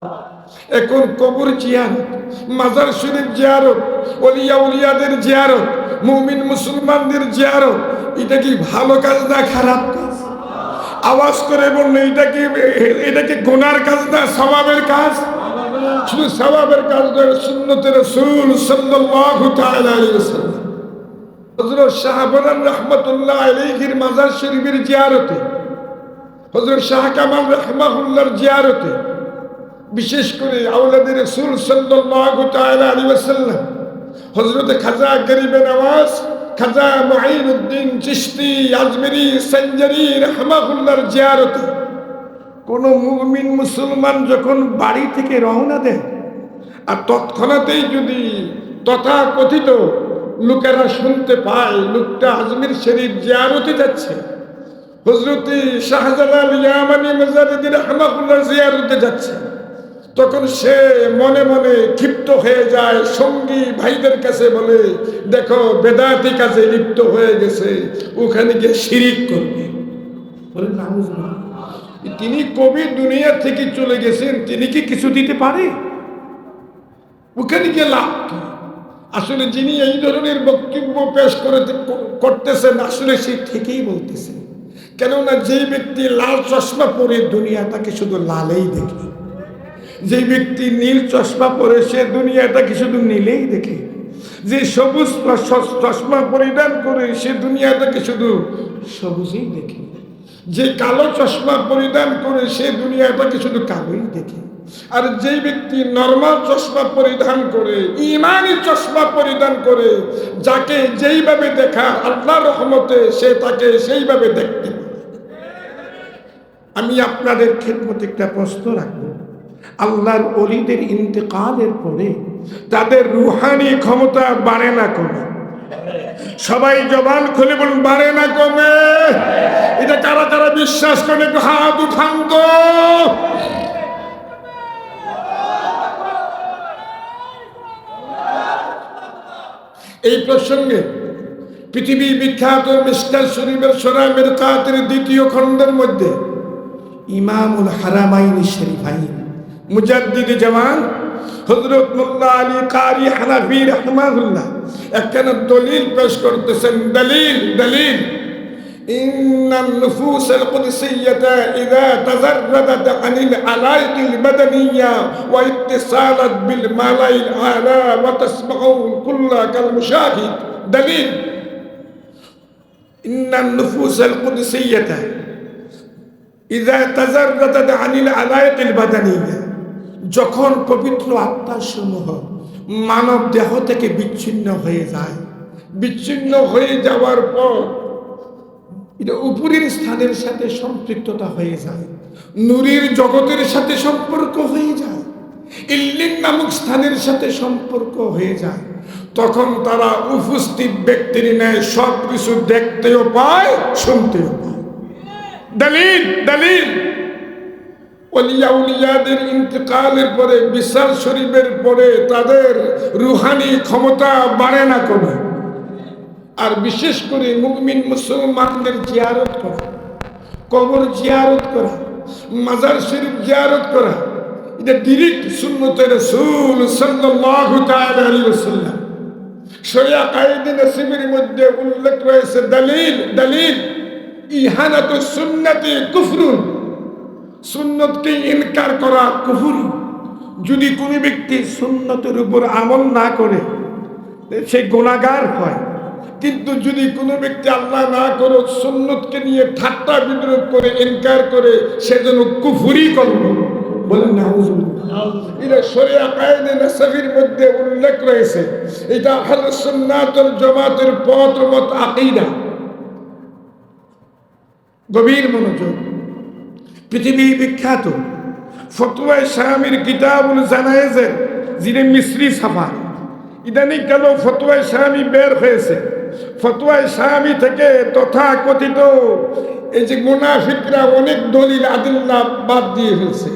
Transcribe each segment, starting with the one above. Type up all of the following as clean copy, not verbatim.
এখন কবর জিয়ারত, মাজার শরীফ জিয়ারত, ওলিয়া উলিয়াদের জিয়ারত, মুমিন মুসলমানদের জিয়ারত, এটা কি ভালো কাজ না খারাপ কাজ? আওয়াজ করে বললে এটা কি গুনার কাজ না সওয়াবের কাজ? শুধু সওয়াবের কাজ নয়, সুন্নতে রাসূল সাল্লাল্লাহু তাআলা আলাইহি ওয়াসাল্লাম হযরত শাহজালাল রাহমাতুল্লাহ আলাইহির মাজার শরীফের জিয়ারতে, হযরত শাহ কামাল রাহমাহুল্লাহর জিয়ারতে, বিশেষ করে আওলাদের রাসূল সাল্লাল্লাহু তাআলা আলাইহি ওয়াসাল্লাম হযরত খাজা গরিবে নওয়াজ, খাজা মুঈনুদ্দিন চিশতি আজমেরি সঞ্জরি রাহমাহুল্লাহর জিয়ারতে কোন মুমিন মুসলমান যখন বাড়ি থেকে রওনা দেয় আর তৎক্ষণাতেই যদি তথাকথিত লোকেরা শুনতে পায় লোকটা আজমির শরীফ জিয়ারতে যাচ্ছে, হযরত শাহজালাল ইয়ামানি মুজাদ্দিদ রাহমাহুল্লাহ জিয়ারতে যাচ্ছে, তখন সে মনে মনে ক্ষিপ্ত হয়ে যায়, সঙ্গী ভাইদের কাছে বলে, দেখো বেদাতি কাজে লিপ্ত হয়ে গেছে, ওখানে গিয়ে শিরিক করবে। বলে নাউজুবিল্লাহ, তিনি কবি দুনিয়া থেকে চলে গেছেন, তিনি কি কিছু দিতে পারে? ওখানে গিয়ে লাভ কি? আসলে যিনি এই ধরনের বক্তব্য পেশ করতেছেন আসলে সে ঠিকই বলতেছেন। কেননা যে ব্যক্তি লাল চশমা পরে দুনিয়াটাকে শুধু লালেই দেখে, যে ব্যক্তি নীল চশমা পরে সে দুনিয়াটাকে শুধু নীলেই দেখে, যে সবুজ চশমা পরিধান করে সে দুনিয়াটাকে শুধু সবুজেই দেখে, যে কালো চশমা পরিধান করে সে দুনিয়াটাকে শুধু কালোই দেখে। আর যে ব্যক্তি নরমাল চশমা পরিধান করে, ঈমানি চশমা পরিধান করে, যাকে যেইভাবে দেখা আল্লাহর রহমতে সে তাকে সেইভাবে দেখতে পারে। আমি আপনাদের খেদমতে একটা প্রশ্ন রাখবো, আল্লাহর ওলিদের ইন্তেকালের পরে তাদের রুহানি ক্ষমতা বাড়ে না কমে? সবাই জবান খুলে বলুন, বাড়ে না কমে? এটা কারা কারা বিশ্বাস করে একটু হাত উঠান তো। এই প্রসঙ্গে পৃথিবী বিখ্যাত মিশকাত শরীফের সূরা মিরকাতের ২য় খণ্ডের মধ্যে ইমামুল হারামাইন শরীফাইন মুজাদ্দিদ জামান হযরত মোল্লা আলী কারি হানাফি রাহমাহুল্লাহ একখানা দলিল পেশ করতেছেন। দলিল ইন্নান নুফুসাল কুদসিয়্যাতা ইযা তাজাররাদাত আনিল আলাইকিল বাদানিয়্যা ওয়া ইত্তিসালাত বিল মালাইল আলা ওয়া তাসমাউ কুল্লা কাল মুশাহিদ। দলিল, ইন্নান নুফুসাল কুদসিয়্যাতা ইযা তাজাররাদাত আনিল আলাইকিল বাদানিয়্যা, যখন পবিত্র আত্মাসমূহ মানব দেহ থেকে বিচ্ছিন্ন হয়ে যায়, বিচ্ছিন্ন হয়ে যাওয়ার পর এটা উপরের স্থানের সাথে সম্পৃক্ততা হয়ে যায়, নূরের জগতের সাথে সম্পর্ক হয়ে যায়, ইল্লিন নামক স্থানের সাথে সম্পর্ক হয়ে যায়, তখন তারা উপস্থিত ব্যক্তির ন্যায় সব কিছু দেখতেও পায়, শুনতেও পায়। দলিল ওলিয়া উলিয়াদের ইন্তেকালের পরে, বিশাল শরীফের পরে তাদের রুহানি ক্ষমতা বাড়ে না কমে? আর বিশেষ করে মুমিন মুসলমানদের জিয়ারত করা, কবর জিয়ারত করা, মাজার শরীফ জিয়ারত করা, এটা ডিরেক্ট সুন্নতে রাসূল সাল্লাল্লাহু তাআলা আলাইহি ওয়াসাল্লাম শরিয়া কায়েদে নসিবের মধ্যে উল্লেখ রয়েছে। দলিল ইহানাতুস সুন্নতি কুফরুন, সুন্নতকে ইনকার করা কুফরি। যদি কোনো ব্যক্তি সুন্নতের উপর আমল না করে সে গুনাহগার হয়, কিন্তু যদি কোনো ব্যক্তি আল্লাহ না করে সুন্নতকে নিয়ে ঠাট্টা বিদ্রুপ করে ইনকার করে সে যেন কুফরি করলো। বলেন নাউজুবিল্লাহ। এটা শরিয়া কায়েদে নসিবের মধ্যে উল্লেখ রয়েছে। এটা আহলে সুন্নাত ওয়াল জামাতের পথ মত আকীদা। গভীর মনোযোগ। পৃথিবী বিখ্যাত ফতোয়া শামির কিতাবুল জানায়েজের যিনি মিসরি ছাপা, ইদানিং কেন ফতোয়া শামি বের হয়েছে, ফতোয়া শামি থেকে তথাকথিত এই যে মুনাফিকরা অনেক দলিল আদিল্লা বাদ দিয়ে ফেলছে,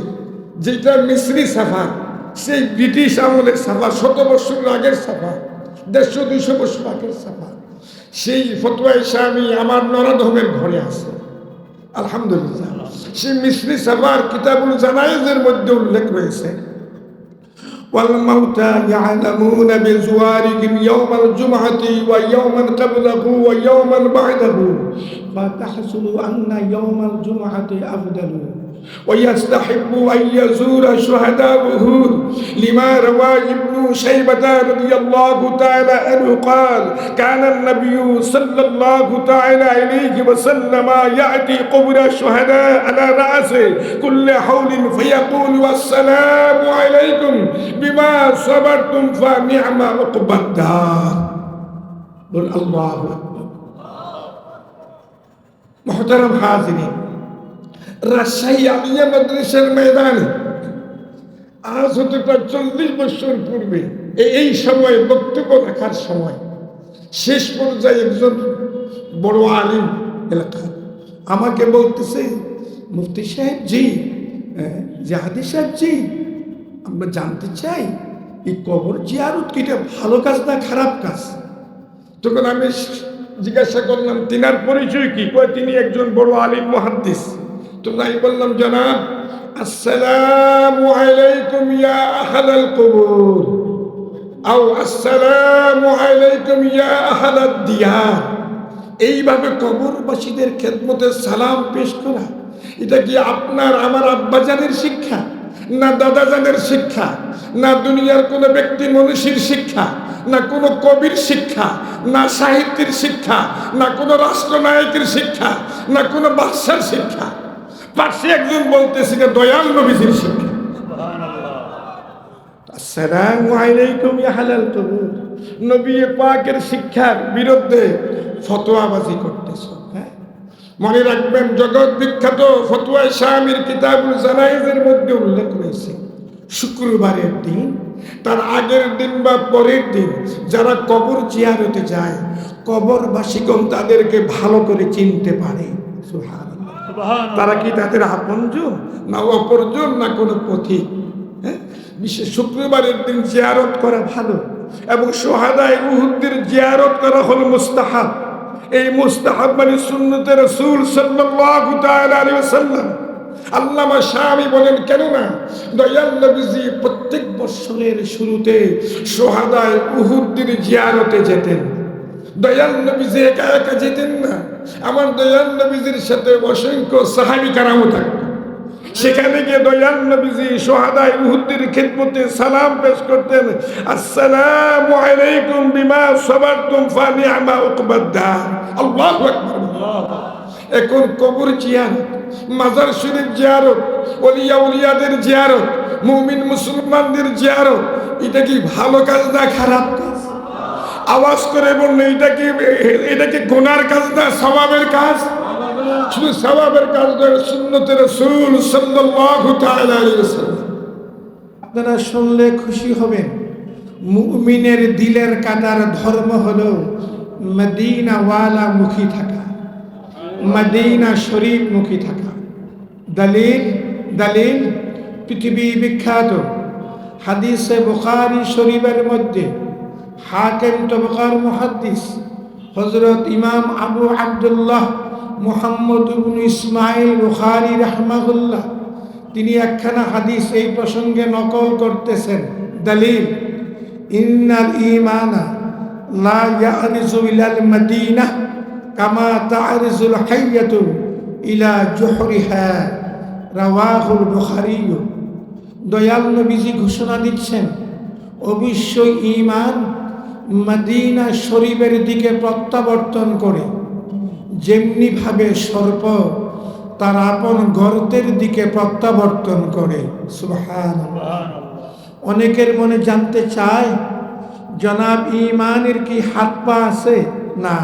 যেটা মিসরি ছাপা, সেই ব্রিটিশ আমলের ছাপা, ১০০ বছর আগের ছাপা, ১৫০-২০০ বছর আগের ছাপা, সেই ফতোয়া শামি আমার নরাধমের ঘরে আছে। আলহামদুলিল্লাহ। সে মিসরি সাফার কিতাবুল জানায়েজের মধ্যে উল্লেখ রয়েছে, والموتى يعلمون بزوارهم يوم الجمعة ويوما قبله ويوما بعده فتحسب أن يوم الجمعة أفضل ويستحب أن يزور شهداءه لما روى ابن شيبة رضي الله تعالى عنه قال كان النبي صلى الله تعالى عليه وسلم يأتي قبر الشهداء على رأسه كل حول فيقول السلام عليكم بما صبرتم فنعم عقبى الدار. قل الله أكبر. محترم حاضرين, রাজশাহী আলিয়া মাদ্রাসার ময়দানে আজ হতে প্রায় 40 বছর পূর্বে এই সময় বক্তব্য রাখার সময় শেষ পর্যায়ে একজন বড় আলিম এলাকা আমাকে বলতেছে, মুফতি সাহেব জি, জাহাদি সাহেব জি, আমরা জানতে চাই এই কবর জিয়ারত কি এটা ভালো কাজ না খারাপ কাজ? তখন আমি জিজ্ঞাসা করলাম তিনার পরিচয় কি? কয় তিনি একজন বড় আলিম মুহাদ্দিস। তো আমি বললাম, জনাব আসসালামু আলাইকুম ইয়া আহলাল কুবুর আও আসসালামু আলাইকুম ইয়া আহলাদ দিয়ার, এইভাবে কবরবাসীদের খেদমতে সালাম পেশ করা এটা কি আপনার আমার আব্বাজানের শিক্ষা, না দাদাজানের শিক্ষা, না দুনিয়ার কোনো ব্যক্তি মনীষীর শিক্ষা, না কোনো কবির শিক্ষা, না সাহিত্যের শিক্ষা, না কোনো রাষ্ট্রনায়কের শিক্ষা, না কোনো বাদশার শিক্ষা? পাশে একজন বলতেছে যে দয়াল নবীজির শিক্ষা। আসসালামু আলাইকুম ইয়া আহলাল কুবুর, নবী পাকের শিক্ষার বিরুদ্ধে ফতোয়াবাজি করতেছ। হ্যাঁ, মনে রাখবেন জগৎ বিখ্যাত ফতোয়া শামির কিতাবুল জানায়েজের মধ্যে উল্লেখ রয়েছে শুক্রবারের দিন, তার আগের দিন বা পরের দিন যারা কবর জিয়ারতে যায় কবরবাসীগণ তাদেরকে ভালো করে চিনতে পারে। সুবহানাল্লাহ। তারা কি তাদের আপনজন না অপরজন না কোনো পথিক? হ্যাঁ, বিশেষ শুক্রবারের দিন জিয়ারত করা ভালো এবং শুহাদায়ে উহুদের জিয়ারত করা হলো মুস্তাহাব। এই মুস্তাহাব মানে সুন্নতে রাসূল সাল্লাল্লাহু তাআলা আলাইহি ওয়াসাল্লাম। আল্লামা শামি বলেন, কেননা দয়াল নবীজি প্রত্যেক বছরের শুরুতে শুহাদায়ে উহুদের জিয়ারতে যেতেন। দয়াল নবীজি একা একা যেতেন না, আমার দয়াল নবীজির সাথে অসংখ্য সাহাবী কারামও থাকত। সেখানে গিয়ে দয়াল নবীজি শুহাদায়ে উহুদের খিদমতে সালাম পেশ করতেন, আসসালামু আলাইকুম বিমা সাবারতুম ফানিআমা উকবাদ দার। আল্লাহু আকবার। এখন কবর জিয়ারত, মাজার শরীফ জিয়ারত, ওলিয়া উলিয়াদের জিয়ারত, মুমিন মুসলমানদের জিয়ারত এটা কি ভালো কাজ না খারাপ কাজ? আওয়াজ করে বললে এটা কি গুনার কাজ না সওয়াবের কাজ? শুধু সওয়াবের কাজ নয়, সুন্নতে রাসূল সাল্লাল্লাহু তাআলা আলাইহি ওয়াসাল্লাম। আপনারা শুনলে খুশি হবেন, মুমিনের দিলের কাটার ধর্ম হলো মদিনা ওয়ালা মুখী থাকা, মদিনা শরীফ মুখী থাকা। দলিল পৃথিবী বিখ্যাত হাদিসে বুখারী শরীফের মধ্যে হাকিম তবকার মুহাদ্দিস হযরত ইমাম আবু আব্দুল্লাহ মুহাম্মদ ইবনে ইসমাইল বুখারী রাহমাহুল্লাহ তিনি একখানা হাদিস এই প্রসঙ্গে নকল করতেছেন। দলিল, ইন্নাল ঈমানা লা ইয়ারিজু ইলাল মদিনা কামা তা'রিজুল হাইয়াতু ইলা জুহরিহা, রাওয়াহুল বুখারী। দয়াল নবীজি ঘোষণা দিচ্ছেন, অবশ্যই ঈমান মদিনা শরীফের দিকে প্রত্যাবর্তন করে যেমনি ভাবে সর্প তার আপন গর্তের দিকে প্রত্যাবর্তন করে। সুবহানাল্লাহ। অনেকের মনে জানতে চায়, জনাব ঈমানের কি হাত পা আছে? না,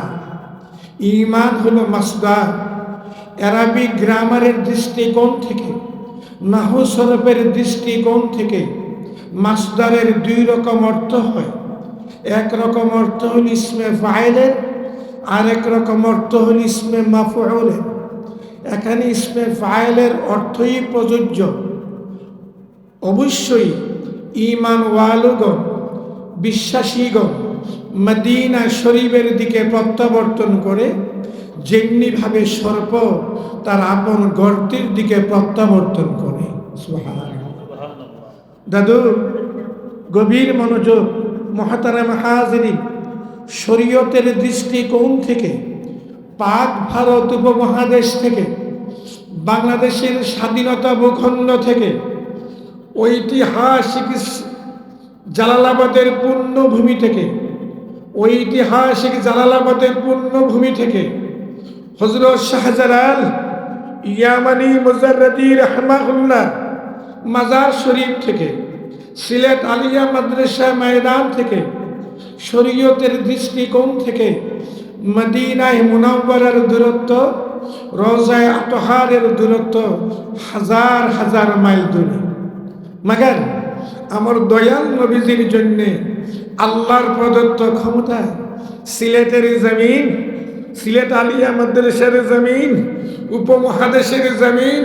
ঈমান হলো মাসদার। আরবি গ্রামারের দৃষ্টিকোণ থেকে, নাহু সরফের দৃষ্টিকোণ থেকে মাসদারের দুই রকম অর্থ হয়। এক রকম অর্থ হল ইসমে ফাইলের, আর এক রকম অর্থ হল ইসমে মাফউলের। এখানে ইসমে ফাইলের অর্থই প্রযোজ্য। অবশ্যই ঈমান ওয়ালুগণ, বিশ্বাসীগণ মদিনা শরীফের দিকে প্রত্যাবর্তন করে যেমনি ভাবে সর্প তার আপন গর্তের দিকে প্রত্যাবর্তন করে। সুবহানাল্লাহ। দাদু, গভীর মনোযোগ। মুহতারাম হাজিরিন, শরীয়তের দৃষ্টিকোণ থেকে পাক ভারত উপমহাদেশ থেকে, বাংলাদেশের স্বাধীনতা ভূখণ্ড থেকে, ঐতিহাসিক জালালাবাদের পুণ্যভূমি থেকে, ঐতিহাসিক জালালাবাদের পুণ্যভূমি থেকে হযরত শাহজালাল ইয়ামানি মুজাররদি রাহমাহুল্লাহ মাজার শরীফ থেকে, সিলেট আলিয়া মাদ্রাসা ময়দান থেকে, শরীয়তের দৃষ্টিকোণ থেকে মদিনায় মুনাওয়ারার দূরত্ব, রওজায়ে আতহারের দূরত্ব হাজার হাজার মাইল দূরে। মাগার আমার দয়াল নবীজির জন্যে আল্লাহর প্রদত্ত ক্ষমতা সিলেটের জমিন, সিলেট আলিয়া মাদ্রাসার জমিন, উপমহাদেশের জমিন,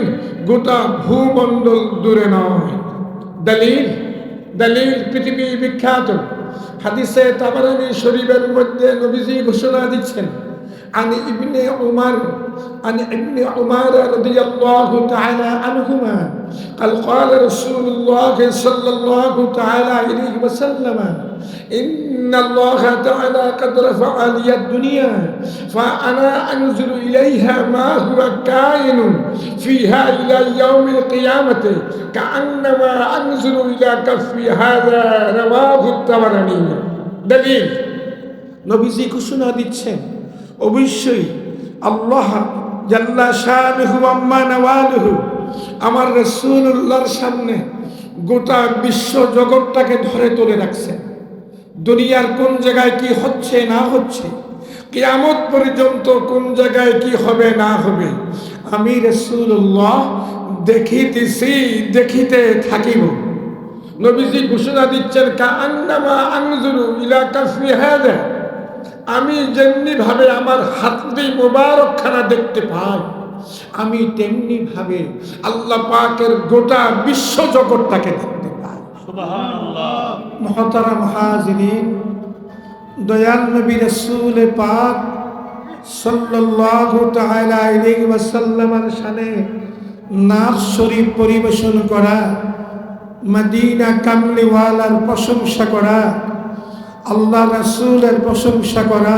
গোটা ভূমণ্ডল দূরে নয়। দলিল দলিল পৃথিবী বিখ্যাত হাদিসে তাবারানী শরীফের মধ্যে নবীজি ঘোষণা দিচ্ছেন, عن ابن عمر رضي الله تعالى عنهما قال قال رسول الله صلى الله تعالى عليه وسلم إن الله تعالى قد رفع لي الدنيا فأنا أنزل إليها ما هو كائن فيها إلى يوم القيامة كأنما أنزل إلى كفي هذا رواه الطبراني। دليل নবীজি ঘোষণা দিচ্ছেন, অবশ্যই আল্লাহ জাল্লা শানুহু আম্মা নওয়ালুহু আমার রাসূলুল্লাহর সামনে গোটা বিশ্ব জগৎটাকে ধরে তুলে রাখছেন। দুনিয়ার কোন জায়গায় কি হচ্ছে না হচ্ছে, কিয়ামত পর্যন্ত কোন জায়গায় কি হবে না হবে, আমি রাসূলুল্লাহ দেখিতেছি, দেখিতে থাকিব। নবীজি ঘোষণা দিচ্ছেন, কাআন্নামা আনজুরু ইলা কাফি হাযা, আমি যেমনি ভাবে আমার হাতটি মোবারকখানা দেখতে পাই, আমি তেমনি ভাবে আল্লাহ পাকের গোটা বিশ্ব জগৎটাকে দেখতে পাই। সুবহানাল্লাহ। মুহতারাম হাজিরিন, দয়াল নবী রাসূল পাক সাল্লাল্লাহু তাআলা আলাইহি ওয়াসাল্লামের শানে নাত শরীফ পরিবেশন করা, মদিনা কামলিওয়ালার প্রশংসা করা, আল্লাহ রাসূলের প্রশংসা করা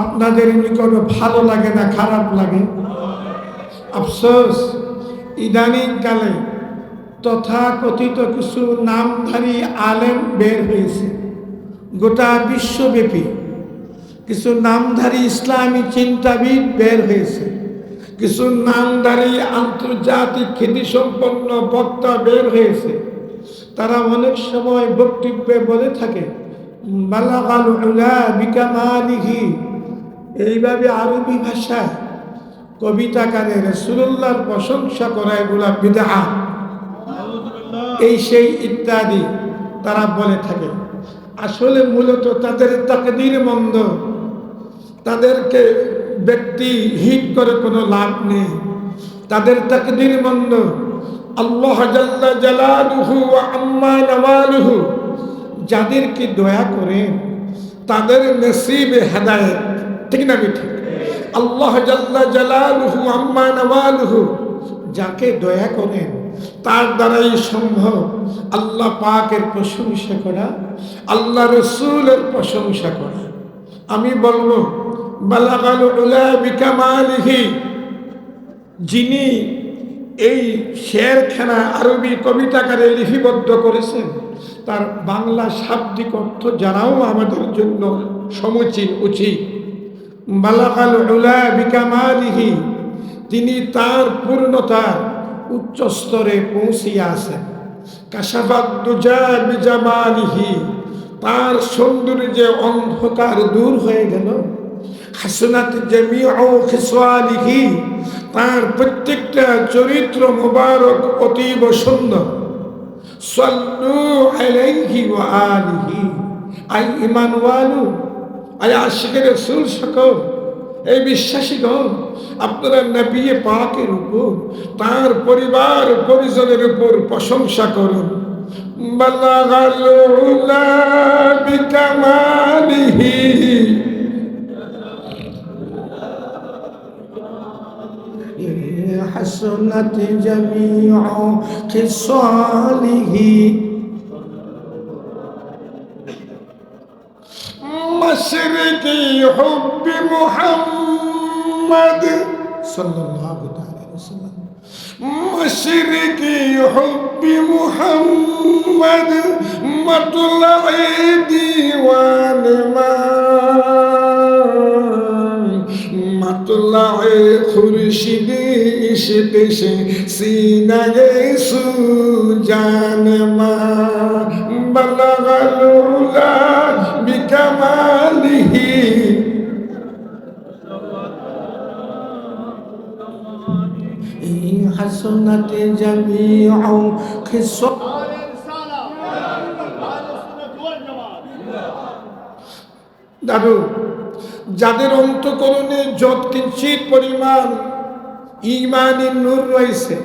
আপনাদের নিকট ভালো লাগে না খারাপ লাগে? আফসোস, ইদানিং কালে তথাকথিত কিছু নামধারী আলেম বের হয়েছে গোটা বিশ্বব্যাপী, কিছু নামধারী ইসলামী চিন্তাবিদ বের হয়েছে, কিছু নামধারী আন্তর্জাতিক খ্যাতিসম্পন্ন বক্তা বের হয়েছে। তারা অনেক সময় বক্তব্যে বলে থাকে, বালাগাল উলা বিকামালিহি, এইভাবে আরবি ভাষায় কবিতাকারে রাসূলুল্লাহর প্রশংসা করা এগুলা বিদআত, এই সেই ইত্যাদি তারা বলে থাকে। আসলে মূলত তাদের তাকদীর মন্দ, তাদেরকে ব্যক্তি হিত করে কোনো লাভ নেই, তাদের তাকদীর মন্দ। আল্লাহ জাল্লা জালালুহু ওয়া আম্মা নওয়ালুহু যাদেরকে দয়া করেন তাদের নসিবে হেদায়েত, ঠিক না ঠিক? আল্লাহ জাল্লা জালালুহু আম্মা নওয়ালুহু যাকে দয়া করেন তার দ্বারাই সম্ভব আল্লাহ পাকের প্রশংসা করা, আল্লাহ রাসূলের প্রশংসা করা। আমি বলবো, বালাগাল উলা বিকামালিহি, যিনি এই শেরখানা আরবি কবিতাকারে লিপিবদ্ধ করেছেন তার বাংলা শাব্দিক অর্থ জানাও আমাদের জন্য সমীচীন উচিত। বালাগাল উলা বিকামালিহি, তিনি তার পূর্ণতার উচ্চ স্তরে পৌঁছিয়া আছেন। কাশাফাত দুজা বিজামালিহি, তার সৌন্দর্যে অন্ধকার দূর হয়ে গেল। হাসনাত জামিউ খিসওয়ালিহি, তার প্রত্যেকটা চরিত্র মুবারক অতীব সুন্দর। সাল্লু আলাইহি ওয়া আলিহি, আই ঈমানওয়ালু, আই আশিকে রাসূল সকল, এই বিশ্বাসীগণ আপনারা নবী পাকের উপর, তার পরিবার পরিজনের উপর প্রশংসা করুন। বালাগাল উলা বিকামালিহি حسنت جميع خصاله مشرقي حب محمد صلى الله عليه وسلم مشرقي حب محمد مطلع ديوان ما مطلع خورشید عشق سے سینہ سوجان ما بلغ العلا بکمالہ حسنت جميع خصال দাদু যাদের অন্তঃকরণে যত কিঞ্চিত পরিমাণ ঈমানের নূর রয়েছে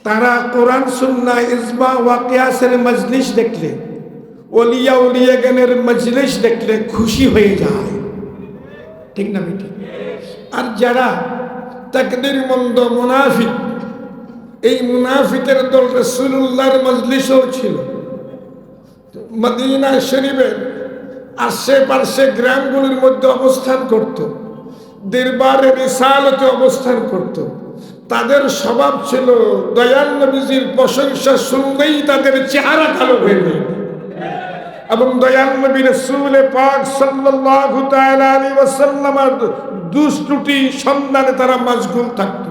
তারা কোরআন সুন্নাহ ইজমা ওয়া কিয়াসের মজলিস দেখলে ওলিয়া উলিয়াগণের মজলিস দেখলে খুশি হয়ে যায় ঠিক না বেটি আর যারা তাকদীর মন্দ মুনাফিক এই মুনাফিকের দল রাসূলুল্লাহর মজলিসও ছিল মদিনা শরীফের আশেপাশে গ্রামগুলির মধ্যে অবস্থান করত দরবারে রিসালতে অবস্থান করত তাদের স্বভাব ছিল দয়াল নবীজির প্রশংসা শুনলেই তাদের চেহারা কালো হয়ে যেত এবং দয়াল নবী রাসূল পাক সাল্লাল্লাহু তাআলা আলাইহি ওয়াসাল্লামের দুষ্টুটি সন্ধানে তারা মশগুল থাকত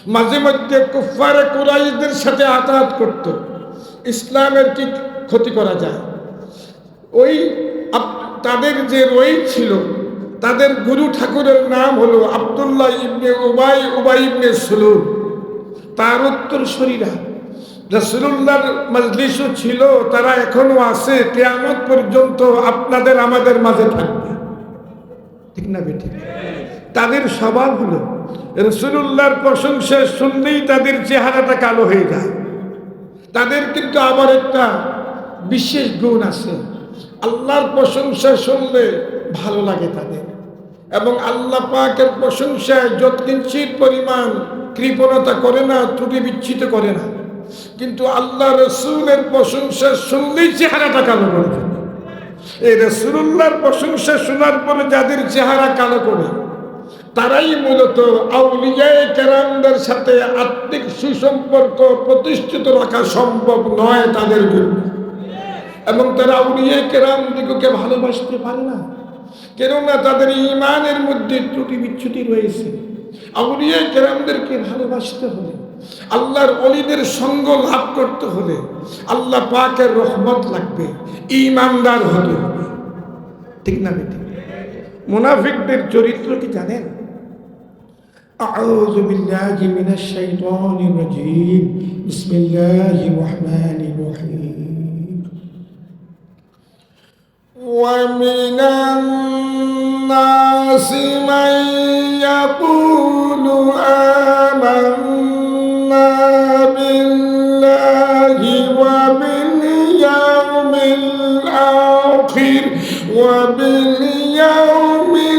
মাঝে মধ্যে কুফারে কুরাইশদের সাথে আঘাত করত ইসলামের কি ক্ষতি করা যায় ওই তাদের যে রই ছিল তাদের গুরু ঠাকুরের নাম হলো আব্দুল্লাহ ইবনে উবাই ইবনে সুলুল তার উত্তরসূরিরা রাসূলুল্লাহর মজলিসও ছিল তারা এখনো আছে কিয়ামত পর্যন্ত আপনাদের আমাদের মাঝে থাকবে ঠিক না বেটি তাদের স্বভাব হলো রাসূলুল্লাহর প্রশংসা শুনলেই তাদের চেহারাটা কালো হয়ে যায় তাদের কিন্তু আবার একটা বিশেষ গুণ আছে আল্লাহর প্রশংসা শুনলে ভালো লাগে তাদের এবং আল্লাহ পাকের প্রশংসায় যত কিঞ্চিত পরিমাণ কৃপণতা করে না ত্রুটি বিচ্ছিত করে না কিন্তু আল্লাহ রাসূলের প্রশংসা শুনলেই চেহারাটা কালো করে ফেলে এই রাসূলুল্লাহর প্রশংসা শোনার পরে যাদের চেহারা কালো করে তারাই মূলত আউলিয়ায়ে কেরামদের সাথে আত্মিক সুসম্পর্ক প্রতিষ্ঠিত রাখা সম্ভব নয় তাদের জন্য এবং তারা আউলিয়ায়ে কেরাম দিগকে ভালোবাসতে পারে না কেননা তাদের ঈমানের মধ্যে ত্রুটি বিচ্যুতি রয়েছে আউলিয়ায়ে কেরামদেরকে ভালোবাসতে হলে আল্লাহর ওলিদের সঙ্গ লাভ করতে হলে আল্লাহ পাকের রহমত লাগবে ঈমানদার হতে হবে ঠিক না বেটি মুনাফিকদের চরিত্র কি জানেন আউযু বিল্লাহি মিনাশ শাইতানির রাজীম বিসমিল্লাহির রহমানির রহিম ومن الناس من يقول آمنا بالله وباليوم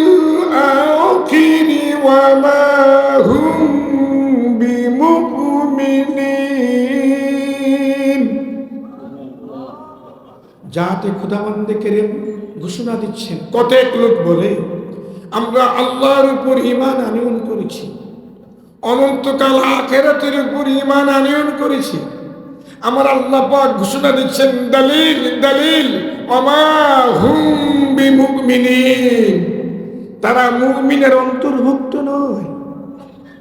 الآخر وما هم بمؤمنين যাতে খোদাবন্দে কেরিম ঘোষণা দিচ্ছেন কতক লোক বলে আমরা আল্লাহর উপর ঈমান আনয়ন করেছি অনন্তকাল আখিরাতের উপর ঈমান আনয়ন করেছি আমার আল্লাহ পাক ঘোষণা দিচ্ছেন দলিল দলিল ওমা হুম বিমুমিনিন তারা মুমিনের অন্তর্ভুক্ত নয়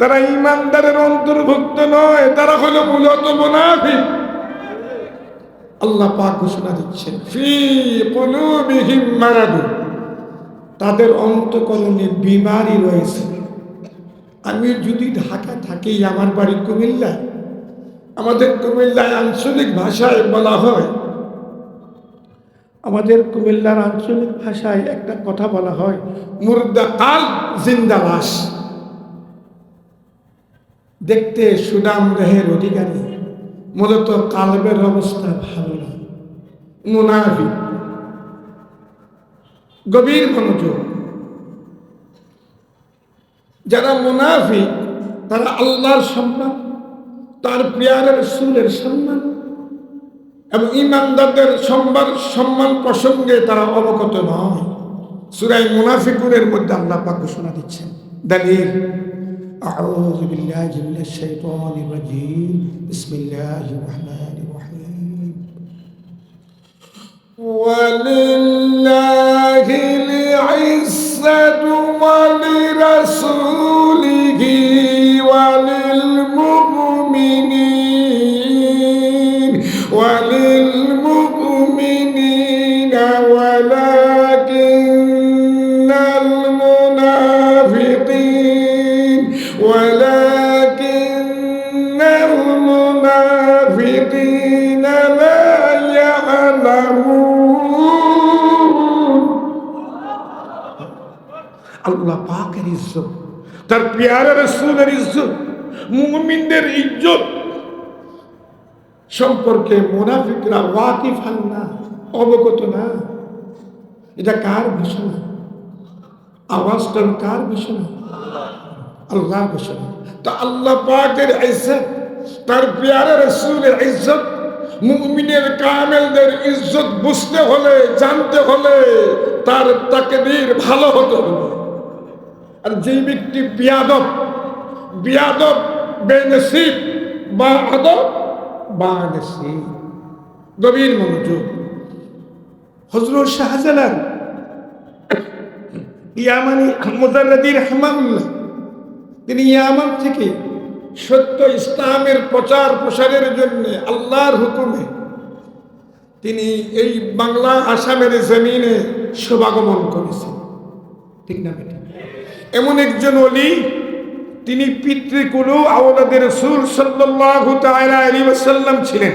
তারা ঈমানদারের অন্তর্ভুক্ত নয় তারা হলো মূলত মুনাফিক আল্লাহ পাক ঘোষণা দিচ্ছেন ফি কুলুবিহিম মারাদ তাদের অন্তঃকরণে বিমারি রয়েছে আমি যদি ঢাকা থাকি আমার বাড়ি কুমিল্লা আমাদের কুমিল্লায় আঞ্চলিক ভাষায় বলা হয় আমাদের কুমিল্লার আঞ্চলিক ভাষায় একটা কথা বলা হয় মুর্দা কাল জিন্দা লাশ দেখতে সুনাম দেহের অধিকারী মূলত কালবের অবস্থা ভালো না মুনাফিক গভীর মনোযোগ যারা মুনাফিক তারা আল্লাহর সম্মান, তার প্রিয়ারের রাসূলের সম্মান এবং ঈমানদারদের সম্মান প্রসঙ্গে তারা অবগত নয়। সূরা মুনাফিকুনের মধ্যে আল্লাহ পাক ঘোষণা দিচ্ছেন। দলিল, আউযু বিল্লাহি মিনাশ শাইতানির রাজীম, বিসমিল্লাহির রহমানির রহিম। ওয়ালিল্লাহিল ইজ্জাতু ওয়া লিরাসূলিহি ওয়া লিল মুমিনিন ওয়া লিল মুমিনিনা ওয়ালাকিন্নাল মুনাফিকিন ওয়ালাকিন্নাল মুনাফিকিনা লা ইয়ালামুন। আল্লাহ পাকের ইজ্জত, তার প্রিয়ারে রাসূলের ইজ্জত, মুমিনদের ইজ্জত সম্পর্কে মুনাফিকরা ওয়াকিফ হন না, অবগত না। এটা কার ঘোষণা? আওয়াজটা কার ঘোষণা? আল্লাহর ঘোষণা। তো আল্লাহ পাকের ইজ্জত, তার প্রিয়ারে রাসূলের ইজ্জত, মুমিনের কামেলদের ইজ্জত বুঝতে হলে, জানতে হলে তার তাকদীর ভালো হতে হবে। আর যেই ব্যক্তি বিয়াদব বেনসিব বা আদব বা নসিব, গভীর মনোযোগ। হযরত শাহজালাল ইয়ামানি মুজাররদি রাহমাহুল্লাহ, তিনি ইয়ামান থেকে সত্য ইসলামের প্রচার প্রসারের জন্য আল্লাহর হুকুমে তিনি এই বাংলা আসামের জমিনে শুভাগমন করেছেন। ঠিক না বেটা? এমন একজন ওলি, তিনি পিতৃকুল আওলাদে রাসূল সাল্লাল্লাহু তাআলা আলাইহি ওয়াসাল্লাম ছিলেন।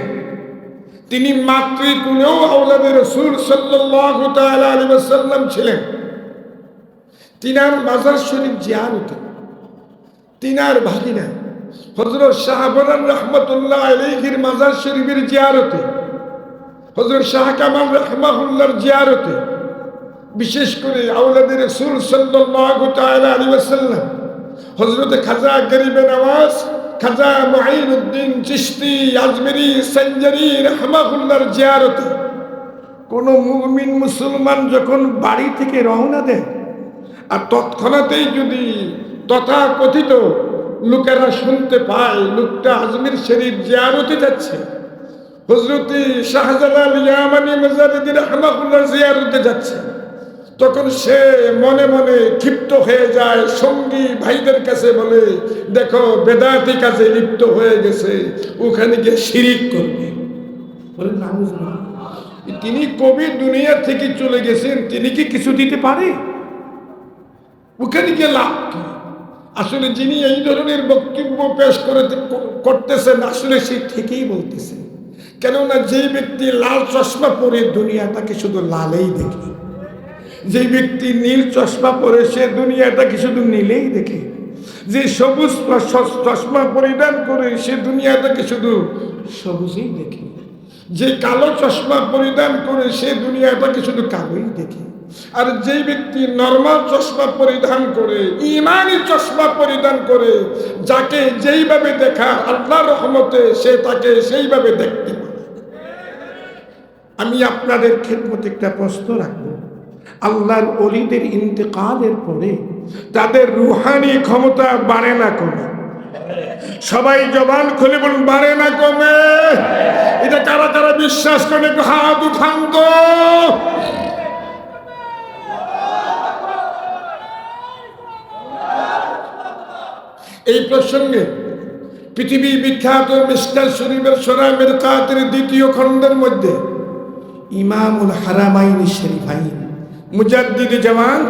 তিনি মাতৃকুল আওলাদে রাসূল সাল্লাল্লাহু তাআলা আলাইহি ওয়াসাল্লাম ছিলেন। তিনার মাজার শরীফ জিয়ারত, তিনার ভাগিনা হযরত শাহবরান রাহমাতুল্লাহ আলাইহির মাজার শরীফের জিয়ারতে, হযরত শাহ কামাল রাহমাহুল্লাহর জিয়ারতে, বিশেষ করে আওলাদে রাসূল সাল্লাল্লাহু তাআলা আলাইহি ওয়াসাল্লাম হযরত খাজা গরিবে নওয়াজ, খাজা মুঈনুদ্দিন চিশতি আজমেরি সঞ্জরি রাহমাহুল্লাহর জিয়ারতে কোন মুমিন মুসলমান যখন বাড়ি থেকে রওনা দেয়, আর তৎক্ষণাতেই যদি তথাকথিত লোকেরা শুনতে পায় লোকটা আজমির শরীফ জিয়ারতে যাচ্ছে, হযরত শাহজালাল ইয়ামানি মুজাররদি রাহমাহুল্লাহর জিয়ারতে যাচ্ছে, তখন সে মনে মনে ক্ষিপ্ত হয়ে যায়, সঙ্গী ভাইদের কাছে বলে, দেখো বেদাতি কাজে লিপ্ত হয়ে গেছে, ওখানে গিয়ে শিরিক করবে। বলে নাউজুবিল্লাহ, তিনি কবি দুনিয়া থেকে চলে গেছেন, তিনি কি কিছু দিতে পারে? ওখানে গিয়ে লাভ কি? আসলে যিনি এই ধরনের বক্তব্য পেশ করতেছেন, আসলে সে ঠিকই বলতেছেন। কেননা যেই ব্যক্তি লাল চশমা পরে দুনিয়াটাকে শুধু লালেই দেখে, যে ব্যক্তি নীল চশমা পরে সে দুনিয়াটাকে শুধু নীলেই দেখে, যে সবুজ চশমা পরিধান করে সে দুনিয়াটাকে শুধু সবুজেই দেখে, যে কালো চশমা পরিধান করে সে দুনিয়াটাকে শুধু কালোই দেখে। আর যেই ব্যক্তি নরমাল চশমা পরিধান করে, ইমানি চশমা পরিধান করে, যাকে যেইভাবে দেখা আল্লাহর রহমতে সে তাকে সেইভাবে দেখতে পারে। আমি আপনাদের খেদমতে একটা প্রশ্ন রাখবো, আল্লাহর ওলিদের ইন্তেকালের পরে তাদের রুহানি ক্ষমতা বাড়ে না কমে? সবাই জবান খুলে বলুন, বাড়ে না কমে? এটা কারা কারা বিশ্বাস করে একটু হাত উঠান তো। এই প্রসঙ্গে পৃথিবী বিখ্যাত মিশকাত শরীফের সূরা মিরকাতের দ্বিতীয় খণ্ডের মধ্যে ইমামুল হারামাইন শরীফাইন মুজাদ্দিদ জামান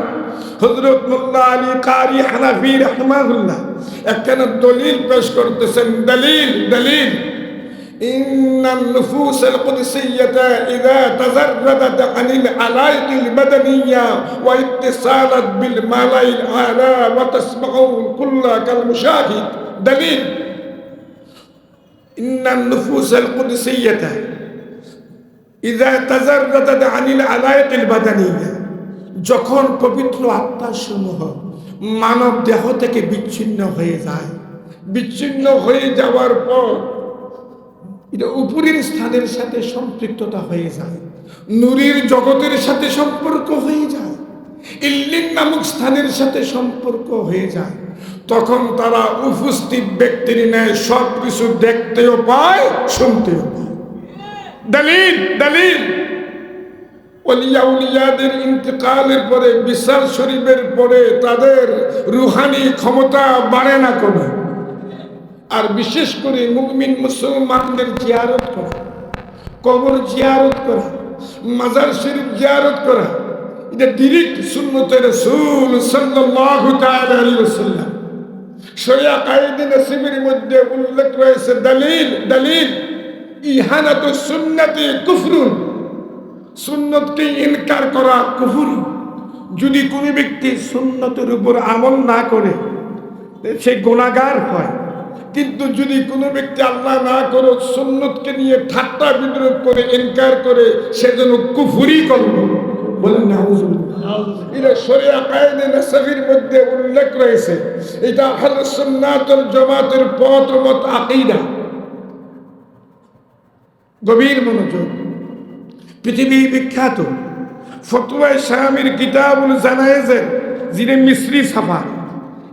হযরত মোল্লা আলী কারি হানাফি রাহমাহুল্লাহ একখানা দলিল পেশ করতেছেন। দলিল ইন্নান নুফুসাল কুদসিয়্যাতা ইযা তাজাররাদাত আনিল আলাইকিল বাদানিয়্যা ওয়া ইত্তিসালাত বিল মালাইল আলা ওয়া তাসমাউ কুল্লা কাল মুশাহিদ। দলিল, ইন্নান নুফুসাল কুদসিয়্যাতা ইযা তাজাররাদাত আনিল আলাইকিল বাদানিয়্যা, যখন পবিত্র আত্মাসমূহ মানব দেহ থেকে বিচ্ছিন্ন হয়ে যায়, বিচ্ছিন্ন হয়ে যাওয়ার পর এটা উপরের স্থানের সাথে সম্পৃক্ততা হয়ে যায়, নূরের জগতের সাথে সম্পর্ক হয়ে যায়, ইল্লিন নামক স্থানের সাথে সম্পর্ক হয়ে যায়। তখন তারা উপস্থিত ব্যক্তির ন্যায় সব কিছু দেখতেও পায়, শুনতেও পায়। দলিল দলিল ওলিয়া উলিয়াদের ইন্তেকালের পরে, বিশাল শরীফের পরে তাদের রুহানি ক্ষমতা বাড়ে না কমে। আর বিশেষ করে মুমিন মুসলমানদের জিয়ারত করা, কবর জিয়ারত করা, মাজার শরীফ জিয়ারত করা, এটা ডিরেক্ট সুন্নতে রাসূল সাল্লাল্লাহু তাআলা আলাইহি ওয়াসাল্লাম শরিয়া কায়েদে নসিবের মধ্যে উল্লেখ রয়েছে। দলিল দলিল ইহানাতু সুন্নতি কুফরুন, সুন্নতকে ইনকার করা কুফর। যদি কোনো ব্যক্তি সুন্নতের উপর আমল না করে সে গুনাহগার হয়, কিন্তু যদি কোনো ব্যক্তি আল্লাহ না করে সুন্নতকে নিয়ে ঠাট্টা বিদ্রুপ করে ইনকার করে, সে যেন কুফরি করল। বলেন নাউযুবিল্লাহ। এটা শরিয়া কায়েদে নসবির মধ্যে উল্লেখ রয়েছে। এটা আহলুস সুন্নাত ওয়াল জামাতের পথ মত আকীদা। গভীর মনোযোগ। পৃথিবী বিখ্যাত ফতোয়ায়ে শামির কিতাবুল জানায়েজের যিনি মিসরি ছাপা,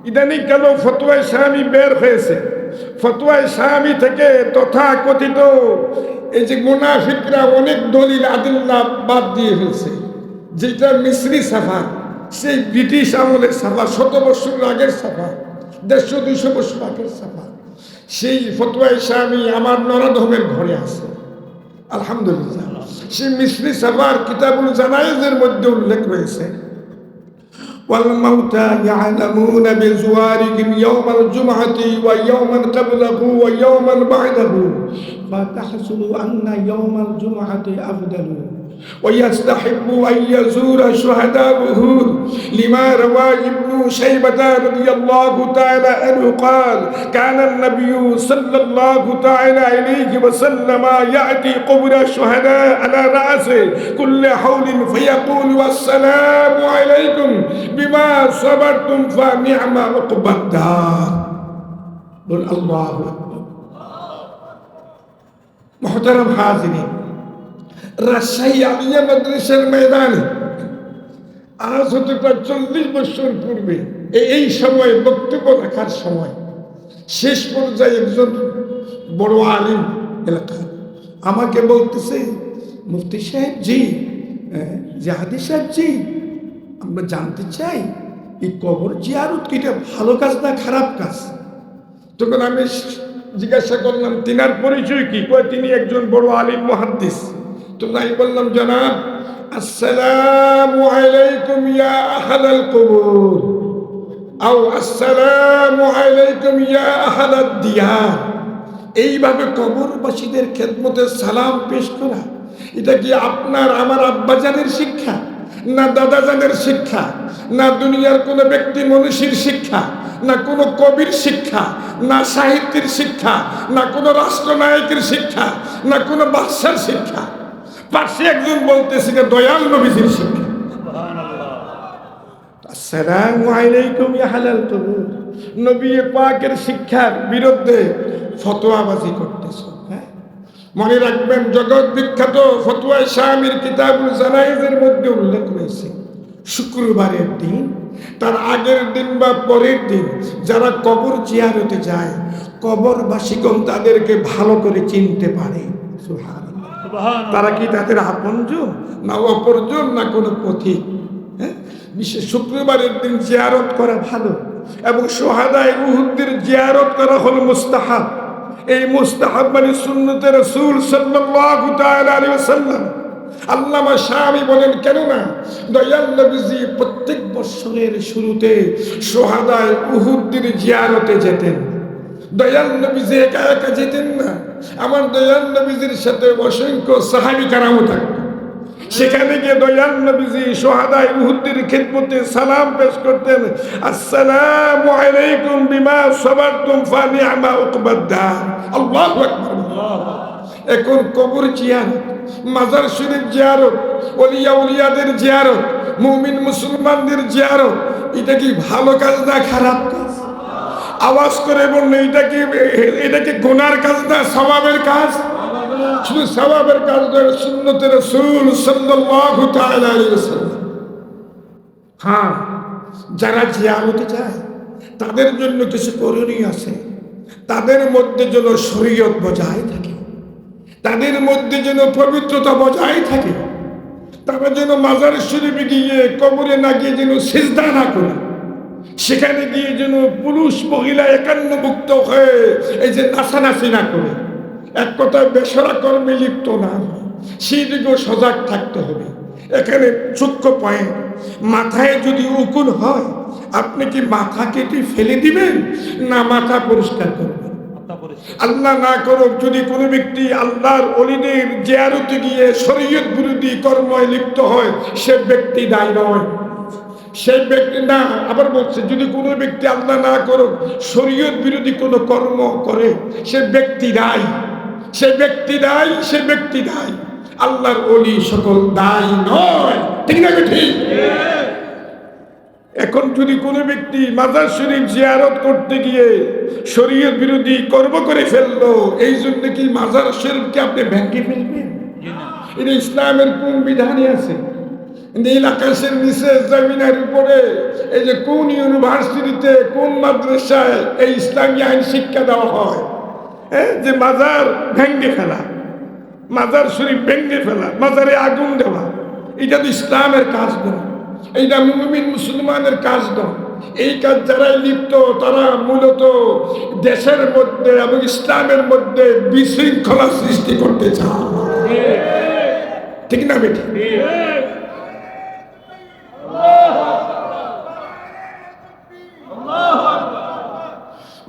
ইদানিং কেন ফতোয়ায়ে শামি বের হয়েছে। ফতোয়ায়ে শামি থেকে তথাকথিত এই যে মুনাফিকরা অনেক দলিল আদিল্লা বাদ দিয়ে ফেলছে, যেটা মিসরি ছাপা, সেই ব্রিটিশ আমলের ছাপা, 100 বছর আগের ছাপা, 150-200 বছর আগের ছাপা। সেই ফতোয়ায়ে শামি আমার নরধমের ঘরে আছে, আলহামদুলিল্লাহ। সেই মিসরি ছাপার কিতাবুল জানায়েজের মধ্যে উল্লেখ রয়েছে, والموتى يعلمون بزوارهم يوم الجمعة ويوما قبله ويوما بعده فتحصل أن يوم الجمعة أفضل ويستحب أن يزور شهداؤه لما روى ابن شيبة رضي الله تعالى عنه قال كان النبي صلى الله تعالى عليه وسلم يأتي قبر الشهداء على رأسه كل حول فيقول والسلام عليكم بما صبرتم فنعم عقبى الدار. قل الله أكبر. محترم حاضرين, রাজশাহী আলিয়া মাদ্রাসার ময়দানে আজ হতে প্রায় 40 বছর পূর্বে এই সময় বক্তব্য রাখার সময় শেষ পর্যায়ে একজন বড় আলিম এলাকার আমাকে বলতেছে, মুফতি সাহেব জি, জাহাদি সাহেব জি, আমরা জানতে চাই এই কবর জিয়ারত কি এটা ভালো কাজ না খারাপ কাজ? তখন আমি জিজ্ঞাসা করলাম তিনার পরিচয় কি? কয় তিনি একজন বড় আলিম মুহাদ্দিস। তো আমি বললাম, জনাব আসসালামু আলাইকুম ইয়া আহলাল কবর আও আসসালামু আলাইকুম ইয়া আহলাদ দিয়ার। এইভাবে কবরবাসীদের খেদমতে সালাম পেশ করা, এটা কি আপনার আমার আব্বাজানের শিক্ষা, না দাদাজানের শিক্ষা, না দুনিয়ার কোনো ব্যক্তি মনীষীর শিক্ষা, না কোনো কবির শিক্ষা, না সাহিত্যের শিক্ষা, না কোনো রাষ্ট্রনায়কের শিক্ষা, না কোনো বাদশার শিক্ষা? পাশে একজন বলতেছে দয়াল নবীজির শিক্ষা। আসসালামু আলাইকুম ইয়া আহলাল কবর। নবী পাকের শিক্ষার বিরুদ্ধে ফতোয়াবাজি করতেছে। হ্যাঁ, মনে রাখবেন, জগৎ বিখ্যাত ফতোয়ায়ে শামির কিতাবুল জানায়েজের মধ্যে উল্লেখ রয়েছে, শুক্রবারের দিন, তার আগের দিন বা পরের দিন যারা কবর জিয়ারতে যায়, কবরবাসীগণ তাদেরকে ভালো করে চিনতে পারে। সুবহানাল্লাহ। তারা কি তাদের আপনজন না অপরজন না কোনো পথিক? হ্যাঁ, বিশেষ শুক্রবারের দিন জিয়ারত করা ভালো, এবং শুহাদায়ে উহুদের জিয়ারত করা হলো মুস্তাহাব। এই মুস্তাহাব মানে সুন্নতে রাসূল সাল্লাল্লাহু তাআলা আলাইহি ওয়াসাল্লাম। আল্লামা শামি বলেন, কেননা দয়াল নবীজি প্রত্যেক বছরের শুরুতে শুহাদায়ে উহুদের জিয়ারতে যেতেন। দয়াল নবীজি একা একা যেতেন না, আমার দয়াল নবীজির সাথে অসংখ্য সাহাবী কারামও থাকত। সেখানে গিয়ে দয়াল নবীজি শুহাদায়ে উহুদের খিদমতে সালাম পেশ করতেন, আসসালামু আলাইকুম বিমা সাবারতুম ফানি'মা উকবাদ দার। আল্লাহু আকবার। এখন কবর জিয়ারত, মাজার শরীফ জিয়ারত, ওলিয়া উলিয়াদের জিয়ারত, মুমিন মুসলমানদের জিয়ারত, এটা কি ভালো কাজ না খারাপ কাজ? আওয়াজ করে বললে এটা কি গুনার কাজ না সওয়াবের কাজ? শুধু সওয়াবের কাজ নয়, সুন্নতে রাসূল সাল্লাল্লাহু তাআলা আলাইহি ওয়াসাল্লাম। হ্যাঁ, যারা জিয়ারতে যায় তাদের জন্য কিছু করণীয় আছে। তাদের মধ্যে যেন শরীয়ত বজায় থাকে, তাদের মধ্যে যেন পবিত্রতা বজায় থাকে। তারা যেন মাজার শরীফে গিয়ে কবরে না গিয়ে যেন সিজদা না করে, সেখানে গিয়ে যেন পুরুষ মহিলা একান্নভুক্ত হয়ে এই যে নাচানাচি না করে, এক কথায় বেসরা কর্মে লিপ্ত না হয়, সেই দিকেও সজাগ থাকতে হবে। এখানে সূক্ষ্ম পয়েন্ট, মাথায় যদি উকুন হয় আপনি কি মাথা কেটে ফেলে দিবেন না মাথা পরিষ্কার করবেন? আল্লাহ না করুক যদি কোনো ব্যক্তি আল্লাহর ওলিদের জিয়ারতে গিয়ে শরীয়ত বিরোধী কর্মে লিপ্ত হয়, সে ব্যক্তি দায়ী নয়, সে ব্যক্তি না। আবার বলছে, যদি কোনো ব্যক্তি আল্লাহ না করুক শরীয়ত বিরোধী কোনো কর্ম করে, সে ব্যক্তি দায়ী, সে ব্যক্তি দায়ী, সে ব্যক্তি দায়ী। আল্লাহর ওলি সকল দায়ী নয়, ঠিক না? ঠিক। এখন যদি কোনো ব্যক্তি মাজার শরীফ জিয়ারত করতে গিয়ে শরীয়ত বিরোধী কর্ম করে ফেললো, এই জন্য কি মাজার শরীফকে আপনি ভেঙে ফেলবেন? এটা ইসলামের কোন বিধানে আছে? নীল আকাশের নিচে জমিনের উপরে এই যে কোন ইউনিভার্সিটিতে কোন মাদ্রাসায় এই ইসলামী আইন শিক্ষা দেওয়া হয়, যে মাজার ভেঙে ফেলা, মাজার শরীফ ভেঙে ফেলা, মাজারে আগুন দেওয়া, এটা তো ইসলামের কাজ নয়, এইটা মুমিন মুসলমানের কাজ নয়। এই কাজ যারাই লিপ্ত তারা মূলত দেশের মধ্যে এবং ইসলামের মধ্যে বিশৃঙ্খলা সৃষ্টি করতে চায়, ঠিক না বেটি?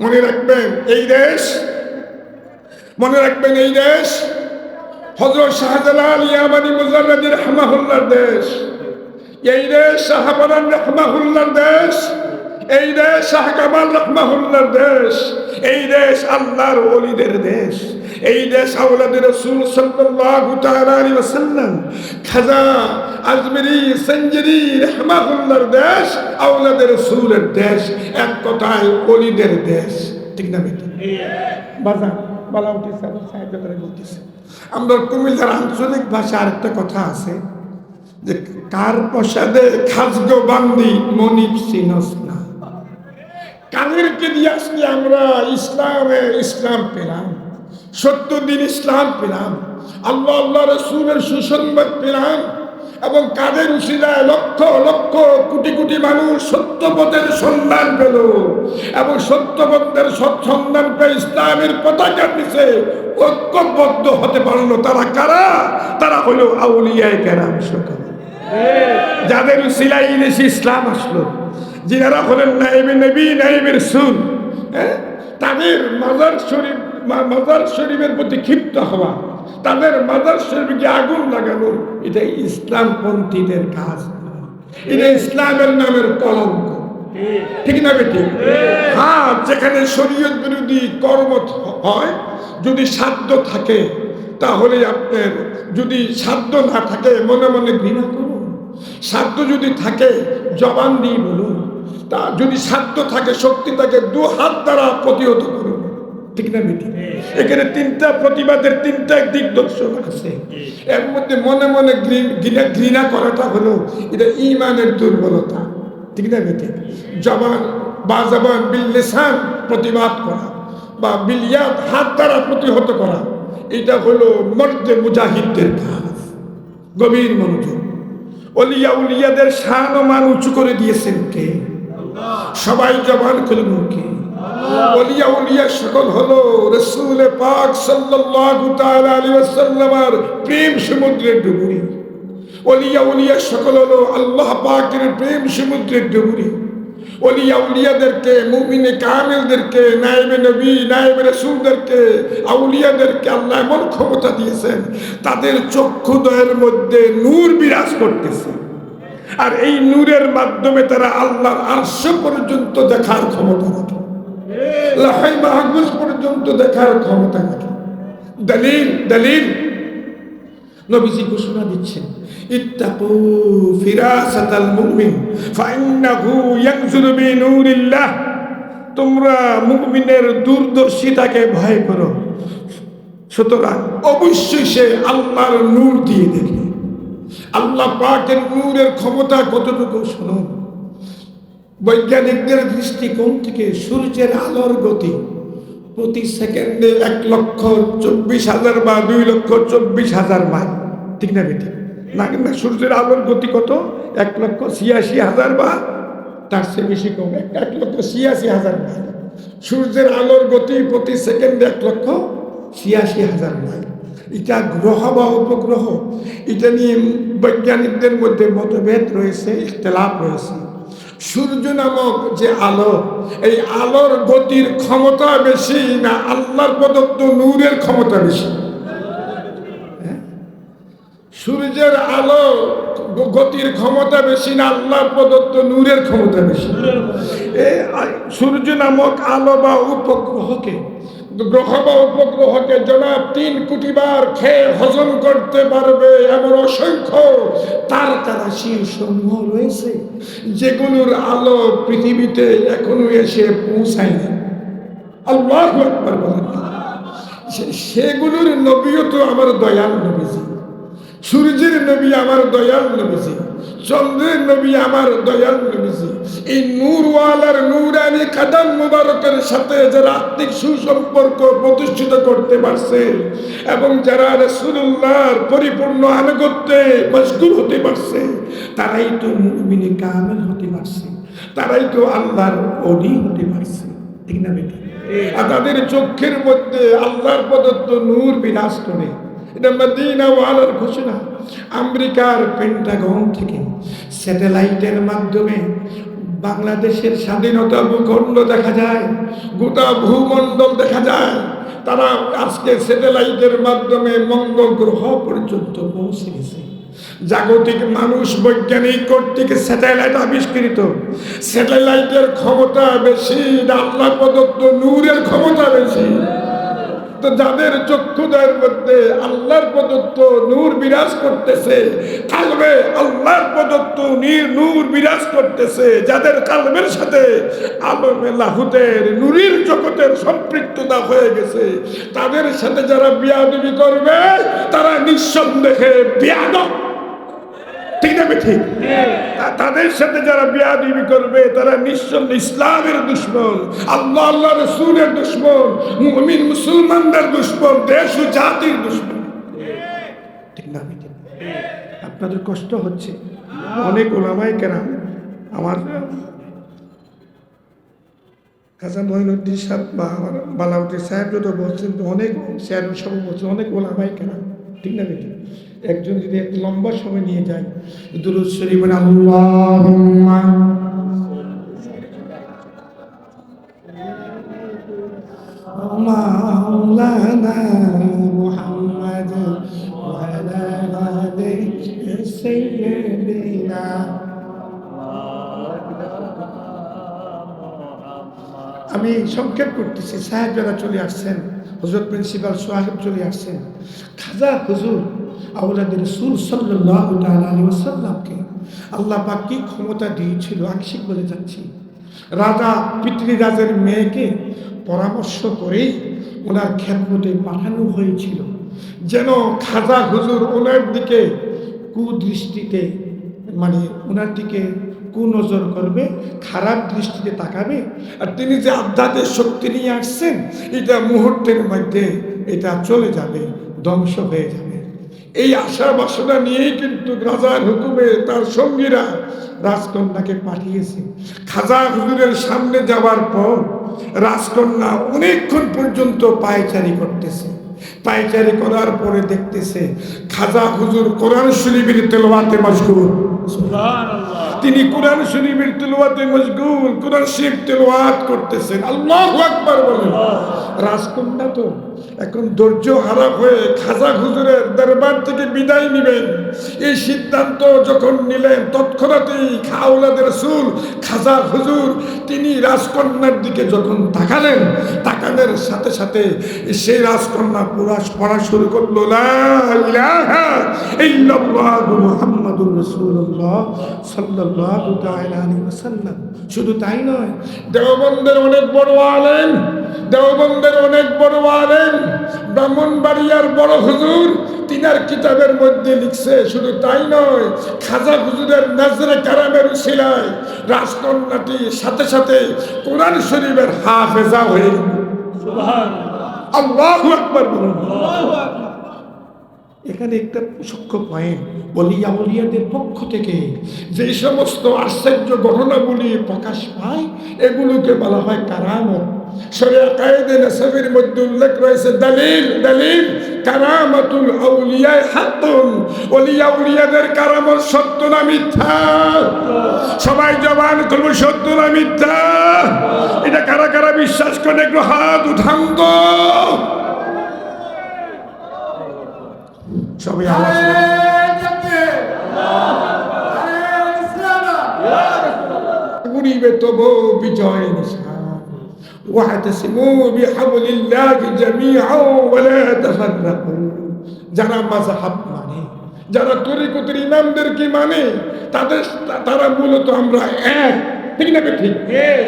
মনে রাখবেন এই দেশ, মনে রাখবেন এই দেশ হযরত শাহজালাল ইয়ামানি মুজাররদি রাহমাহুল্লাহর দেশ, এই দেশ শাহবানান রাহমাহুল্লাহর দেশ, এই দেশ শাহ কামাল রাহমাহুল্লাহর দেশ, এই দেশ আল্লাহর ওলিদের দেশ, এই দেশ আওলাদে রাসূল সাল্লাল্লাহু তাআলা আলাইহি ওয়াসাল্লাম খাজা আজমিরি সঞ্জরি রাহমাহুল্লাহর দেশ, আওলাদে রাসূলের দেশ, এক কথায় ওলিদের দেশ, ঠিক না বেটি? বাজার বলা উঠেছে, সাহায্য করে বলতেছে। আমরা কুমিল্লার আঞ্চলিক ভাষা আরেকটা কথা আছে যে কার প্রসাদে খাজগো বান্দি মনিব সিনস না। কাদেরকে দিয়ে আজকে আমরা ইসলাম পেলাম, সত্য দিন ইসলাম পেলাম, আল্লাহ রসুলের সুসংবাদ পেলাম, এবং কাদের উসিলায় লক্ষ লক্ষ কোটি কোটি মানুষ সত্যপথের সন্ধান পেল, এবং সত্যপথের সন্ধান পেয়ে ইসলামের পতাকার নিচে ঐক্যবদ্ধ হতে পারলো। তারা কারা? তারা হলো আউলিয়ায়ে কেরাম সকল, যাদের উসিলায় ইসলাম আসলো, যিনারা হলেন নায়েবে নবী, নায়েবে রাসূল। তাদের মাজার শরীফের প্রতি ক্ষিপ্ত হওয়া, তাদের মাজার শরীফকে আগুন লাগানো, এটা ইসলামপন্থীদের কাজ, এটা ইসলামের নামের কলঙ্ক, ঠিক না বেটি? হ্যাঁ, যেখানে শরীয়ত বিরোধী কর্ম হয়, যদি সাধ্য থাকে তাহলে আপনার, যদি সাধ্য না থাকে মনে মনে ঘৃণা করুন, সাধ্য যদি থাকে জবান দিয়ে বলুন, তা যদি সাধ্য থাকে শক্তি থাকে দু হাত দ্বারা প্রতিহত করুন, ঠিক না বেটি? এখানে তিনটা প্রতিবাদের তিনটা দিক দর্শন আছে। এর মধ্যে মনে মনে ঘৃণা করাটা হলো এটা ঈমানের দুর্বলতা, ঠিক না বেটি? জবান বা জবান বিল লিসান প্রতিবাদ করা বা বিল ইয়াদ হাত দ্বারা প্রতিহত করা, এটা হলো মর্দে মুজাহিদদের কাজ। গভীর মনোযোগ। ওলিয়া উলিয়াদের শান ও মান উঁচু করে দিয়েছেন কে? সবাই জবান খুলে মুখে ওলিয়া উলিয়া সকল হলো রাসূল পাক সাল্লাল্লাহু তাআলা আলাইহি ওয়াসাল্লামের প্রেম সমুদ্রের ডুবুরি। ওলিয়া উলিয়া সকল হলো আল্লাহ পাকের প্রেম সমুদ্রের ডুবুরি। ওলিয়া উলিয়াদেরকে, মুমিনে কামিলদেরকে, নায়েবে নবী, নায়েবে রাসূলদেরকে, আউলিয়াদেরকে আল্লাহ এমন ক্ষমতা দিয়েছেন, তাদের চক্ষুদ্বয়ের মধ্যে নূর বিরাজ করতেছে, আর এই নূরের মাধ্যমে তারা আল্লাহর আরশ পর্যন্ত দেখার ক্ষমতা রাখে, লাহে মাহফুজ পর্যন্ত দেখার ক্ষমতা রাখে। দলিল নবীজি ঘোষণা দিচ্ছেন, ইত্তাকু ফিরাসাতাল মুমিন ফাইন্নাহু ইয়ানজুরু বিনূরিল্লাহ। তোমরা মুমিনের দূরদর্শিতাকে ভয় করো। সুতরাং অবশ্যই সে আল্লাহর নূর দিয়ে দেখে। আল্লাহ পাকের নূরের ক্ষমতা কতটুকু শুনুন। বৈজ্ঞানিকদের দৃষ্টিকোণ থেকে সূর্যের আলোর গতি প্রতি সেকেন্ডে 1,24,000 বা 2,24,000 মাইল। ঠিক না বেটি? না কিন্তু সূর্যের আলোর গতি কত? 1,86,000 বা তার চেয়ে বেশি কম, 1,86,000 মাইল। সূর্যের আলোর গতি প্রতি সেকেন্ডে 1,86,000 মাইল। এটা গ্রহ বা উপগ্রহ, এটা নিয়ে বৈজ্ঞানিকদের মধ্যে মতভেদ রয়েছে, ইখতিলাফ রয়েছে। সূর্য নামক যে আলো, এই আলোর গতির ক্ষমতা বেশি না আল্লাহর প্রদত্ত নূরের ক্ষমতা বেশি? সূর্যের আলো গতির ক্ষমতা বেশি না আল্লাহর প্রদত্ত নূরের ক্ষমতা বেশি? সূর্য নামক আলো বা উপগ্রহকে, গ্রহ বা উপগ্রহকে জনাব 3 কোটি বার খেয়ে হজম করতে পারবে এমন অসংখ্য তারকারাশি সমূহ রয়েছে, যেগুলোর আলো পৃথিবীতে এখনো এসে পৌঁছায়নি। আল্লাহু আকবার বলেন। সেগুলোর নবীও তো আমার দয়াল নবীজি। সূর্যের নবী আমার দয়াল নবীজি, চন্দ্রের নবী আমার দয়াল নবীজি। এই নূরওয়ালার নূরানি কদম মুবারকের সাথে যারা আত্মিক সুসম্পর্ক প্রতিষ্ঠিত করতে পারছে এবং যারা রাসূলুল্লাহর পরিপূর্ণ আনুগত্যে মশগুল হতে পারছে, তারাই তো মুমিনে কামেল হতে পারছে, তারাই তো আল্লাহর ওলি হতে পারছে। ঠিক না বেটি? আর তাদের চোখের মধ্যে আল্লাহর প্রদত্ত নূর বিরাজ করে। এটা মদিনা ওয়ালার ঘোষণা। আমেরিকার পেন্টাগন থেকে স্যাটেলাইটের মাধ্যমে বাংলাদেশের স্বাধীনতা ভূখণ্ড দেখা যায়, গোটা ভূমণ্ডল দেখা যায়। তারা আজকে স্যাটেলাইটের মাধ্যমে মঙ্গল গ্রহ পর্যন্ত পৌঁছে গেছে। জাগতিক মানুষ বৈজ্ঞানিক কর্তৃক স্যাটেলাইট আবিষ্কৃত। স্যাটেলাইটের ক্ষমতা বেশি না আল্লাহ প্রদত্ত নূরের ক্ষমতা বেশি? তো যাদের চক্ষুদের মধ্যে আল্লাহর প্রদত্ত নূর বিরাজ করতেছে, কালবে আল্লাহর প্রদত্ত নূর বিরাজ করতেছে, যাদের কালবের সাথে আলমে লাহুতের নূরের জগতের সম্পৃক্ততা হয়ে গেছে, তাদের সাথে যারা বিয়াদবি করবে তারা নিঃসন্দেহে বিয়াদব। ঠিক না ঠিক? তাদের সাথে যারা বিয়াদবি করবে তারা নিঃসন্দেহে ইসলামের দুশমন, আল্লাহ আল্লাহ রাসূলের দুশমন, মুমিন মুসলমানদের দুশমন, দেশ ও জাতির দুশমন। ঠিক না? আপনাদের কষ্ট হচ্ছে। অনেক ওলামায়ে কেরাম, আমার খাজা মঈনুদ্দিন সাহেব বা আমার বালাউদ্দিন সাহেব যত বলছেন, তো অনেক চেয়ারম্যান সব বলছেন, অনেক ওলামায়ে কেরাম। ঠিক না বেটি? একজন যদি এক লম্বা সময় নিয়ে যায় দুরূদ শরীফ বলে, আল্লাহুম্মা মাওলানা মুহাম্মদ ওয়া আলা আলি সাইয়্যিদিনা। আমি সংক্ষেপ করতেছি, সাহেব যারা চলে আসছেন, হযরত প্রিন্সিপাল সাহেব চলে আসছেন। খাজা হুজুর আওলাদে রাসূল সাল্লাল্লাহু তাআলা আলাইহি ওয়াসাল্লামকে আল্লাহ পাক কি ক্ষমতা দিয়েছিল আংশিক বলে যাচ্ছি। রাজা পিতৃরাজের মেয়েকে পরামর্শ করেই ওনার খেদমতে পাঠানো হয়েছিল, যেন খাজা হুজুর ওনার দিকে কুদৃষ্টিতে, মানে ওনার দিকে কুনজর করবে, খারাপ দৃষ্টিতে তাকাবে, আর তিনি যে আধ্যাত্মিক শক্তি নিয়ে আসছেন এটা মুহূর্তের মধ্যে এটা চলে যাবে, ধ্বংস হয়ে যাবে। এই আশা বাসনা নিয়েই কিন্তু রাজার হুকুমে তার সঙ্গীরা রাজকন্যাকে পাঠিয়েছে। খাজা হুজুরের সামনে যাওয়ার পর রাজকন্যা অনেকক্ষণ পর্যন্ত পায়চারি করতেছে। পায়চারি করার পরে দেখতেছে খাজা হুজুর কোরআন শরীফের তেলাওয়াতে মশগুল। সুবহানাল্লাহ। তিনি কোরআন শরীফের তেলাওয়াতে মশগুল, কোরআন শরীফ তেলাওয়াত করতেছেন। আল্লাহু আকবার বলেন। রাজকন্যা তো এখন ধৈর্য হারা হয়ে খাজা হুজুরের দরবার থেকে বিদায় নেবেন, এই সিদ্ধান্ত যখন নিলেন তৎক্ষণাৎই আওলাদের রাসূল খাজা হুজুর তিনি রাজকন্যার দিকে যখন তাকালেন, তাকানোর সাথে সাথে সেই রাজকন্যা পড়া শুরু করলো, লা ইলাহা ইল্লাল্লাহু মুহাম্মাদুর রাসূলুল্লাহ সাল্লাল্লাহু তাআলা আলাইহি ওয়াসাল্লাম। শুধু তাই নয়, দেওবন্দের অনেক বড় আলেম, দেওবন্দের অনেক বড় আলেম, ব্রাহ্মণবাড়িয়ার বড় হুজুর তিনার কিতাবের মধ্যে লিখছে, শুধু তাই নয়, খাজা হুজুরের নজরে কারামের উসিলায় রাজকন্যাটি সাথে সাথে কোরআন শরীফের হাফেজা হয়ে গেল। সুবহানাল্লাহ, আল্লাহু আকবার বলুন। এখানে একটা সূক্ষ্ম পয়েন্ট, ওলিয়া উলিয়াদের পক্ষ থেকে যে সমস্ত আশ্চর্য ঘটনাগুলি প্রকাশ পায় এগুলোকে বলা হয় কারামত। শরিয়া কায়েদে নাসাবের মধ্যে উল্লেখ রয়েছে, দলিল দলিল কারামাতুল আউলিয়া হাক্কুন, ওলিয়া উলিয়াদের কারামত সত্য না মিথ্যা? সবাই জবান করব, সত্য না মিথ্যা? এটা কারা কারা বিশ্বাস করে একটু হাত উঠান তো। সবাই আওয়াজ গরিবে তবু বিজয় নিশান, ওয়াহতাসিমু বিহাবলিল্লাহি জামিআন ওয়া লা তাফাররাকু। যারা মাযহাব মানে, যারা তরিকতের ইমামদেরকে মানে, তারা মূলত আমরা এক, ঠিক না? ঠিক।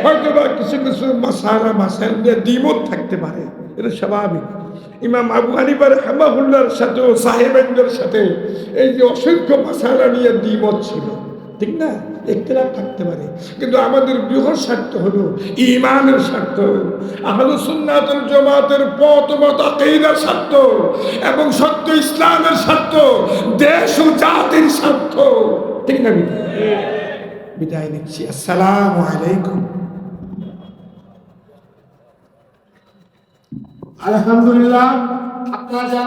হয়তো বা কিছু কিছু মাসালা মাসাইল নিয়ে দ্বিমত থাকতে পারে, এটা স্বাভাবিক। ইমাম আবু হানিফা রাহিমাহুল্লাহর সাথে সাহেবেনদের সাথে এই যে অসংখ্য মাসালা নিয়ে দ্বিমত ছিল, ঠিক না? ইখতিলাফ থাকতে পারে, কিন্তু আমাদের বৃহৎ স্বার্থ হলো ঈমানের স্বার্থ, আহলুস সুন্নাত ওয়াল জামাতের পথ মত আকীদার স্বার্থ এবং সত্য ইসলামের স্বার্থ, দেশ ও জাতির স্বার্থ, ঠিক না? বিদায় নিচ্ছি, আসসালামু আলাইকুম। আলহামদুলিল্লাহ। আপনারা